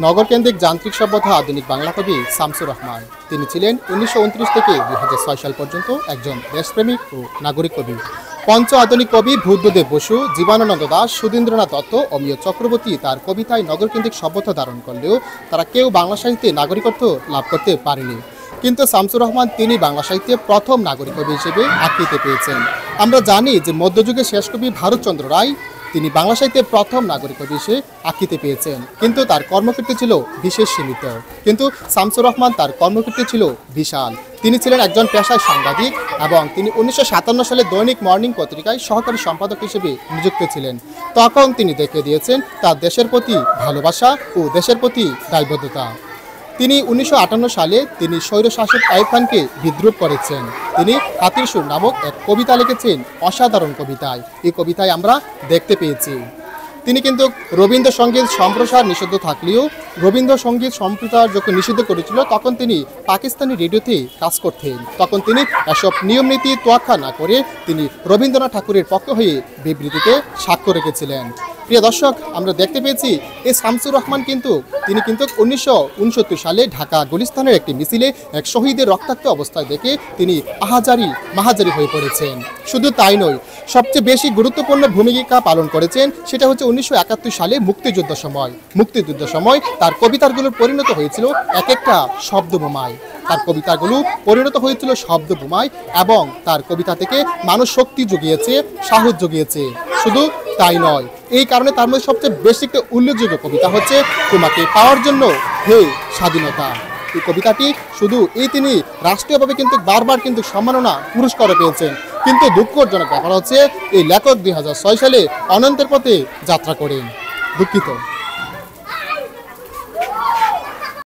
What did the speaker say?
নগরকেন্দ্রিক যান্ত্রিক সভ্যতা আধুনিক বাংলা কবি শামসুর রহমান। তিনি ছিলেন 1929 থেকে 2006 সাল পর্যন্ত একজন দেশপ্রেমিক ও নাগরিক কবি। পঞ্চ আধুনিক কবি বুদ্ধদেব বসু, জীবনানন্দ দাশ, সুধীন্দ্রনাথ দত্ত, অমিয় চক্রবর্তী তার কবিতায় নগরকেন্দ্রিক সভ্যতা ধারণ করলেও তারা কেউ বাংলা সাহিত্যে নাগরিকত্ব লাভ করতে পারেনি। কিন্তু শামসুর রহমান তিনি বাংলা সাহিত্যে প্রথম নাগরিক কবি হিসেবে আকৃতি পেয়েছেন। আমরা জানি যে মধ্যযুগের শেষ কবি ভারতচন্দ্র রায় তিনি বাংলা সাহিত্যে প্রথম নাগরিক কবি হিসেবে আকৃতি পেয়েছেন, কিন্তু তার কর্মকীর্তি ছিল বিশেষ সীমিত। কিন্তু শামসুর রহমান তার কর্মকীর্তি ছিল বিশাল। তিনি ছিলেন একজন পেশায় সাংবাদিক এবং তিনি 1957 সালে দৈনিক মর্নিং পত্রিকায় সহকারী সম্পাদক হিসেবে নিযুক্ত ছিলেন। তখন তিনি দেখিয়ে দিয়েছেন তার দেশের প্রতি ভালোবাসা ও দেশের প্রতি দায়বদ্ধতা। তিনি 1958 সালে তিনি স্বৈরশাসক আইয়ুব খানকে বিদ্রুপ করেছেন। তিনি হাতির সুর নামক এক কবিতা লিখেছেন, অসাধারণ কবিতায়। এই কবিতায় আমরা দেখতে পেয়েছি তিনি কিন্তু রবীন্দ্রসঙ্গীত সম্প্রসার নিষিদ্ধ থাকলেও রবীন্দ্রসঙ্গীত সম্প্রচার যখন নিষিদ্ধ করেছিল তখন তিনি পাকিস্তানি রেডিওতে কাজ করতেন। তখন তিনি এসব নিয়ম নীতি তোয়াক্কা না করে তিনি রবীন্দ্রনাথ ঠাকুরের পক্ষ হয়ে বিবৃতিতে স্বাক্ষর রেখেছিলেন। প্রিয় দর্শক, আমরা দেখতে পেয়েছি এই শামসুর রহমান কিন্তু 1969 সালে ঢাকা গুলিস্তানের একটি মিছিলে এক শহীদের রক্তাক্ত অবস্থায় দেখে তিনি মাহাজারি হয়ে পড়েছেন। শুধু তাই নয়, সবচেয়ে বেশি গুরুত্বপূর্ণ ভূমিকা পালন করেছেন সেটা হচ্ছে 1971 সালে মুক্তিযুদ্ধ সময় তার কবিতাগুলো পরিণত হয়েছিল এক একটা শব্দবোমায়। তার কবিতাগুলো পরিণত হয়েছিল শব্দবোমায় এবং তার কবিতা থেকে মানুষ শক্তি জুগিয়েছে, সাহস জুগিয়েছে। শুধু তাই নয়, এই কারণে তার মধ্যে সবচেয়ে বেশি একটা উল্লেখযোগ্য কবিতা হচ্ছে তোমাকে পাওয়ার জন্য হে স্বাধীনতা। এই কবিতাটি শুধু তিনি রাষ্ট্রীয়ভাবে কিন্তু বারবার কিন্তু সম্মাননা পুরস্কারও পেয়েছেন। কিন্তু দুঃখজনক ব্যাপার হচ্ছে এই লেখক 2006 সালে অনন্তের পথে যাত্রা করেন। দুঃখিত।